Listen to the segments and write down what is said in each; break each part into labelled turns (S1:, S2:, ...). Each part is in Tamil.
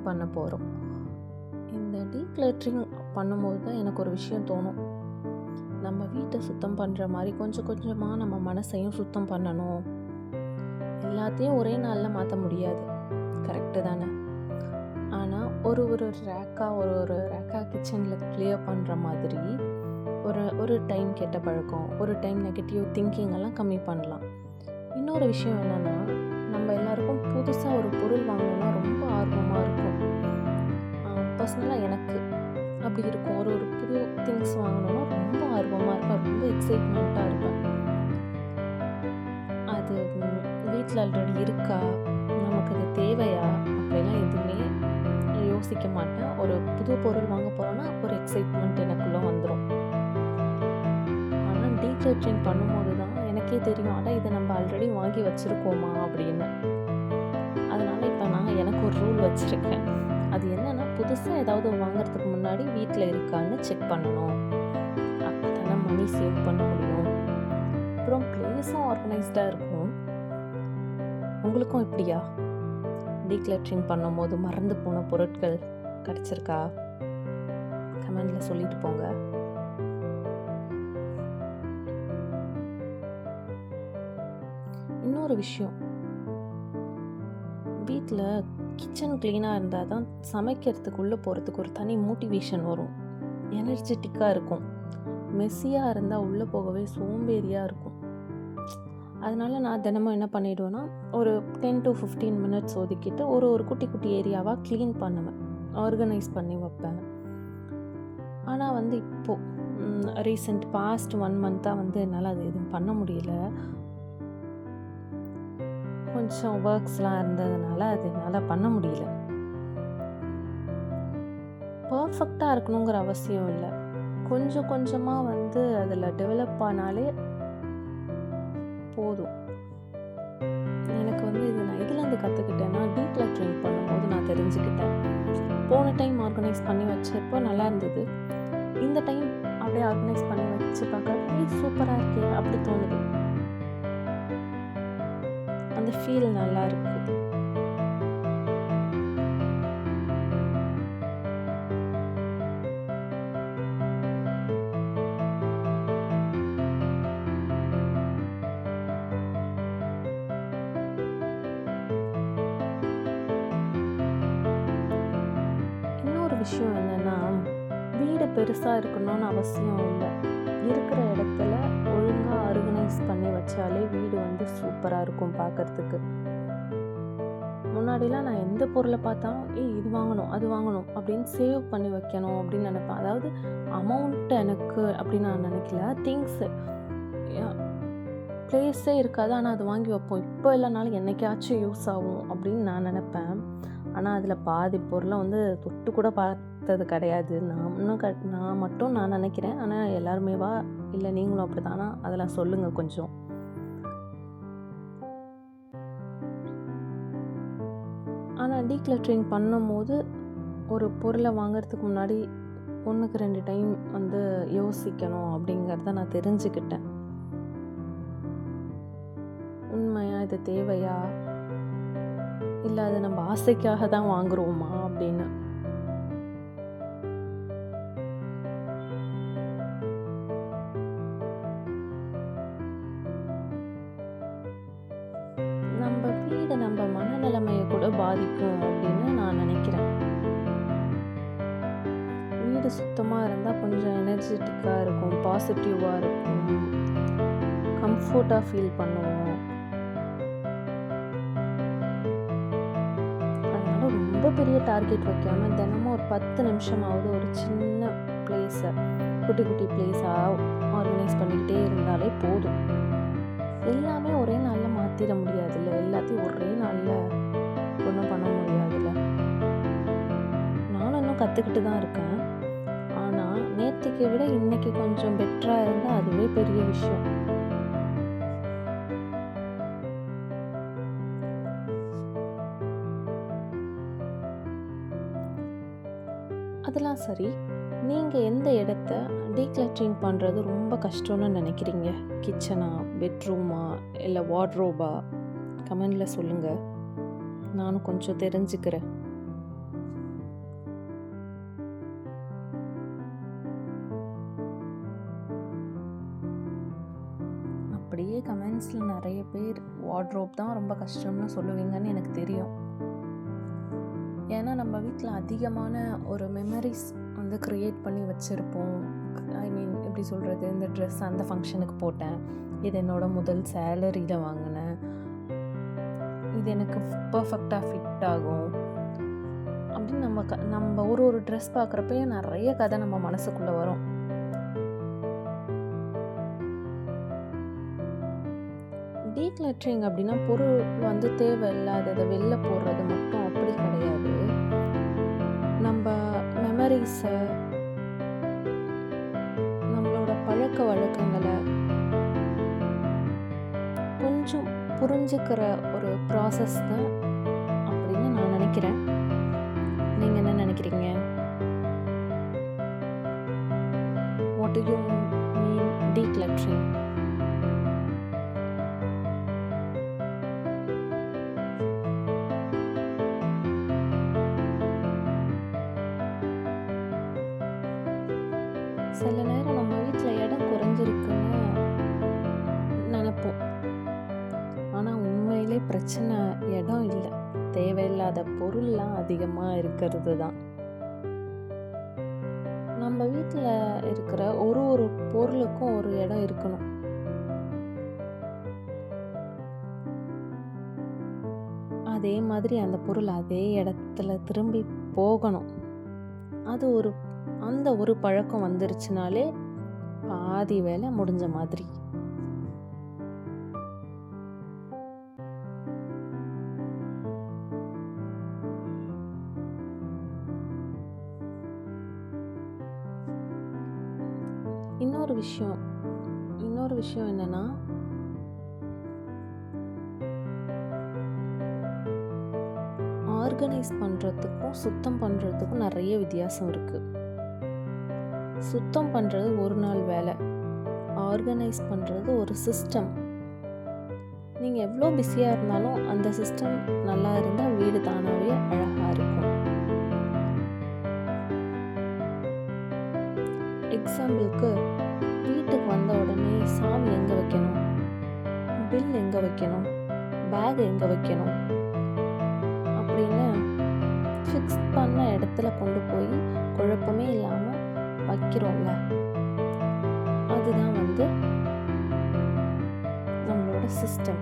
S1: பண்ண போகிறோம். இந்த டீக்ளட்டரிங் பண்ணும்போது தான் எனக்கு ஒரு விஷயம் தோணும். நம்ம வீட்டை சுத்தம் பண்ணுற மாதிரி கொஞ்சம் கொஞ்சமாக நம்ம மனசையும் சுத்தம் பண்ணணும். எல்லாத்தையும் ஒரே நாளில் மாற்ற முடியாது, கரெக்டு தானே? ஆனால் ஒரு ரேக்காக கிச்சனில் கிளியர் பண்ணுற மாதிரி ஒரு டைம் கெட்ட பழக்கம், ஒரு டைம் நெகட்டிவ் திங்கிங் எல்லாம் கம்மி பண்ணலாம். இன்னொரு விஷயம் என்னென்னா, நம்ம எல்லாருக்கும் புதுசாக ஒரு பொருள் வாங்கணும்னா ரொம்ப ஆர்வமாக இருக்கும். பர்சனலாக எனக்கு அப்படி இருக்கும். ஒரு புது திங்ஸ் வாங்கணும்னா ரொம்ப ஆர்வமாக இருப்பேன், ரொம்ப எக்ஸைட்மெண்ட்டாக இருப்பேன். அது வீட்டில் ஆல்ரெடி இருக்கா, நமக்கு அது தேவையா அப்படிலாம் எதுவுமே யோசிக்க மாட்டேன். ஒரு புது பொருள் வாங்க போகிறோன்னா ஒரு எக்ஸைட்மெண்ட் எனக்குள்ளே வந்துடும். ஆனால் டீக்ளட்டரிங் பண்ணும்போது தான் எனக்கே தெரியும், ஆனால் இதை நம்ம ஆல்ரெடி வாங்கி வச்சுருக்கோமா அப்படின்னு. அதனால் இப்போ நான் எனக்கு ஒரு ரூல் வச்சுருக்கேன். அது என்னென்னா, புதுசாக ஏதாவது வாங்கிறதுக்கு முன்னாடி வீட்டில் இருக்கான்னு செக் பண்ணணும். அப்போ தானே மணி சேவ் பண்ண முடியும். அப்புறம் ப்ளேஸும் ஆர்கனைஸ்டாக இருக்கும். உங்களுக்கும் இப்படியா? டீக்ளட்டரிங் பண்ணும்போது மறந்து போன பொருட்கள் கிடச்சிருக்கா? கமெண்டில் சொல்லிட்டு போங்க. இன்னொரு விஷயம், வீட்டில் கிச்சன் க்ளீனாக இருந்தால் தான் சமைக்கிறதுக்குள்ளே போகிறதுக்கு ஒரு தனி மோட்டிவேஷன் வரும், எனர்ஜெட்டிக்காக இருக்கும். மெஸ்ஸியாக இருந்தால் உள்ளே போகவே சோம்பேறியாக இருக்கும். அதனால் நான் தினமும் என்ன பண்ணிவிடுவேன்னா, ஒரு 10 to 15 மினிட்ஸ் ஒதுக்கிட்டு ஒரு குட்டி குட்டி ஏரியாவாக க்ளீன் பண்ணுவேன், ஆர்கனைஸ் பண்ணி வைப்பேன். ஆனால் இப்போது ரீசெண்ட் பாஸ்ட் 1 மந்த்தாக என்னால் அது எதுவும் பண்ண முடியல. கொஞ்சம் ஒர்க்ஸ்லாம் இருந்ததுனால அது என்னால் பண்ண முடியல. பர்ஃபெக்டாக இருக்கணுங்கிற அவசியம் இல்லை. கொஞ்சம் கொஞ்சமாக அதில் டெவலப் ஆனாலே போதும். எனக்கு இது நான் இதுலேருந்து கற்றுக்கிட்டேன்னா, டீக்ளட்டரிங் பண்ணும்போது நான் தெரிஞ்சுக்கிட்டேன். போன டைம் ஆர்கனைஸ் பண்ணி வச்சப்போ நல்லா இருந்தது. இந்த டைம் அப்படியே ஆர்கனைஸ் பண்ணி வச்சு பார்க்க சூப்பராக இருக்கே அப்படி தோணுது. அந்த ஃபீல் நல்லா இருக்கு. இன்னொரு விஷயம் என்னன்னா, வீடு பெருசாக இருக்கணும்னு அவசியம் இல்லை. இருக்கிற இடத்துல ஒழுங்காக ஆர்கனைஸ் பண்ணி வச்சாலே வீடு சூப்பராக இருக்கும் பார்க்கறதுக்கு. முன்னாடிலாம் நான் எந்த பொருளை பார்த்தாலும் இது வாங்கணும் அது வாங்கணும் அப்படின்னு சேவ் பண்ணி வைக்கணும் அப்படின்னு நினைப்பேன். அதாவது அமௌண்ட்டு எனக்கு அப்படின்னு நான் நினைக்கல, திங்ஸு ப்ளேஸே இருக்காது, ஆனால் அது வாங்கி வைப்போம். இப்போ இல்லைனாலும் என்னைக்காச்சும் யூஸ் ஆகும் அப்படின்னு நான் நினைப்பேன். ஆனால் அதில் பாதி பொருளை தொட்டு கூட பார்த்தது கிடையாது. நான் மட்டும் நான் நினைக்கிறேன். ஆனால் எல்லாருமேவா இல்லை நீங்களும் அப்படி தானா, அதெல்லாம் சொல்லுங்கள் கொஞ்சம். ஆனால் டீக்ளட்டரிங் பண்ணும்போது ஒரு பொருளை வாங்கிறதுக்கு முன்னாடி 1க்கு 2 டைம் யோசிக்கணும் அப்படிங்கிறத நான் தெரிஞ்சுக்கிட்டேன். உண்மையா இது தேவையா, இல்லை அது நம்ம ஆசைக்காக தான் வாங்குறோமா அப்படின்னு. நம்ம வீடு நம்ம மனநிலைமையை கூட பாதிக்கும் அப்படின்னு நான் நினைக்கிறேன். வீடு சுத்தமாக இருந்தால் கொஞ்சம் எனர்ஜெட்டிக்காக இருக்கும், பாசிட்டிவாக இருக்கும், கம்ஃபர்ட்டாக ஃபீல் பண்ணுவோம். அதனால ரொம்ப பெரிய டார்கெட் வைக்காமல் தினமும் ஒரு 10 நிமிஷமாவது ஒரு சின்ன பிளேஸை, குட்டி குட்டி பிளேஸாக ஆர்கனைஸ் பண்ணிக்கிட்டே இருந்தாலே போதும். எல்லாமே ஒரே நாளில் மாற்றிட முடியாதுல்ல, எல்லாத்தையும் ஒரே நாளில் ஒன்றும் பண்ண முடியாதுல்ல. நானும் இன்னும் கற்றுக்கிட்டு தான் இருக்கேன். ஆனால் நேற்றுக்கு விட இன்னைக்கு கொஞ்சம் பெட்டராக இருந்தால் அதுவே பெரிய விஷயம். அதெல்லாம் சரி, நீங்கள் எந்த இடத்த டீக்ளட்டரிங் பண்ணுறது ரொம்ப கஷ்டம்னு நினைக்கிறீங்க? கிச்சனா, பெட்ரூமா, இல்லை வார்ட்ரோபா? கமெண்டில் சொல்லுங்கள், நானும் கொஞ்சம் தெரிஞ்சுக்கிறேன். கமெண்ட்ஸில் நிறைய பேர் வார்ட்ரோப் தான் ரொம்ப கஷ்டம்னு சொல்லுவீங்கன்னு எனக்கு தெரியும். ஏன்னா நம்ம வீட்டில் அதிகமான ஒரு மெமரிஸ் வந்து க்ரியேட் பண்ணி வச்சுருப்போம். ஐ மீன் எப்படி சொல்கிறது, இந்த ட்ரெஸ் அந்த ஃபங்க்ஷனுக்கு போட்டேன், இது என்னோட முதல் சேலரியில் வாங்கினேன், இது எனக்கு பர்ஃபெக்டாக ஃபிட் ஆகும் அப்படின்னு நம்ம ஒரு ட்ரெஸ் பார்க்குறப்பையும் நிறைய கதை நம்ம மனசுக்குள்ளே வரும். டீக்ளட்டரிங் அப்படின்னா பொருள் வந்து தேவையில்லாததை வெளில போடுறது மட்டும் அப்படி கிடையாது. நம்ம மெமரிஸை, நம்மளோட பழக்க வழக்கங்களை கொஞ்சம் புரிஞ்சுக்கிற ஒரு ப்ராசஸ் தான் அப்படின்னு நான் நினைக்கிறேன். நீங்கள் என்ன நினைக்கிறீங்க? What to you mean decluttering? சில நேரம் நம்ம வீட்டில் இடம் குறைஞ்சிருக்குன்னு நினைப்போம். ஆனால் உண்மையிலே பிரச்சனை இடம் இல்லை, தேவையில்லாத பொருள்லாம் அதிகமாக இருக்கிறது தான். நம்ம வீட்டில் இருக்கிற ஒரு பொருளுக்கும் ஒரு இடம் இருக்கணும். அதே மாதிரி அந்த பொருள் அதே இடத்துல திரும்பி போகணும். அந்த ஒரு பழக்கம் வந்துருச்சுனாலே பாதி வேலை முடிஞ்ச மாதிரி. இன்னொரு விஷயம் என்னன்னா, ஆர்கனைஸ் பண்ணுறதுக்கும் சுத்தம் பண்ணுறதுக்கும் நிறைய வித்தியாசம் இருக்குது. சுத்தம் பண்ணுறது ஒரு நாள் வேலை, ஆர்கனைஸ் பண்ணுறது ஒரு சிஸ்டம். நீங்கள் எவ்வளோ பிஸியாக இருந்தாலும் அந்த சிஸ்டம் நல்லா இருந்தால் வீடு தானாகவே அழகாக இருக்கும். எக்ஸாம்பிளுக்கு, வீட்டுக்கு வந்த உடனே சாவி எங்கே வைக்கணும், பில் எங்கே வைக்கணும், பேக் எங்கே வைக்கணும் அப்படின்னு ஃபிக்ஸ் பண்ண இடத்துல கொண்டு போய் குழப்பமே இல்லாமல் வைக்கிறோம்ல, அதுதான் வந்து நம்மளோட சிஸ்டம்.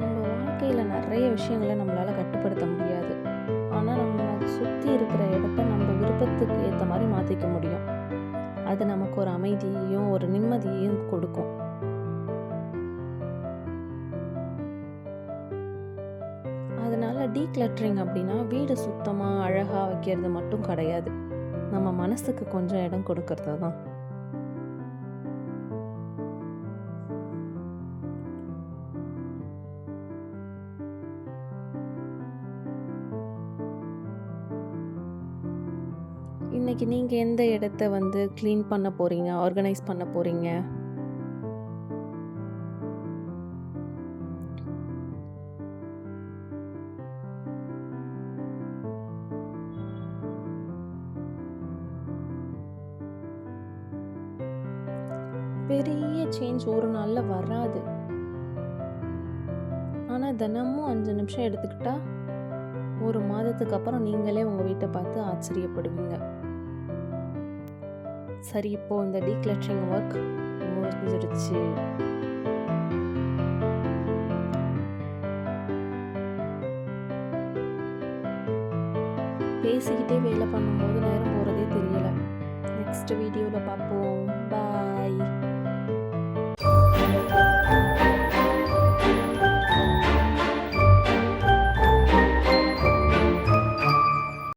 S1: நம்ம வாழ்க்கையில் நிறைய விஷயங்களை நம்மளால் கட்டுப்படுத்த முடியாது. ஆனால் நம்ம சுற்றி இருக்கிற இடத்த நம்ம விருப்பத்துக்கு ஏற்ற மாதிரி மாற்றிக்க முடியும். அது நமக்கு ஒரு அமைதியையும் ஒரு நிம்மதியையும் கொடுக்கும். அதனால டீக்ளட்டரிங் அப்படின்னா வீடு சுத்தமாக அழகாக வைக்கிறது மட்டும் கிடையாது, நம்ம மனசுக்கு கொஞ்சம் இடம் கொடுக்கறது தான். இன்னைக்கு நீங்கள் எந்த இடத்த வந்து க்ளீன் பண்ண போகிறீங்க, ஆர்கனைஸ் பண்ண போகிறீங்க? பெரிய சேஞ்ச் ஒரு நாளில் வராது. ஆனால் தினமும் 5 நிமிஷம் எடுத்துக்கிட்டா ஒரு மாதத்துக்கு அப்புறம் நீங்களே உங்கள் வீட்டை பார்த்து ஆச்சரியப்படுவீங்க. சரி, இப்போது இந்த டீக்ளட்டரிங் ஒர்க் முடிஞ்சிருச்சு. பேசிக்கிட்டே வேலை பண்ணும்போது நேரம் போகிறதே தெரியல. நெக்ஸ்ட் வீடியோவில் பார்ப்போம். பாய்.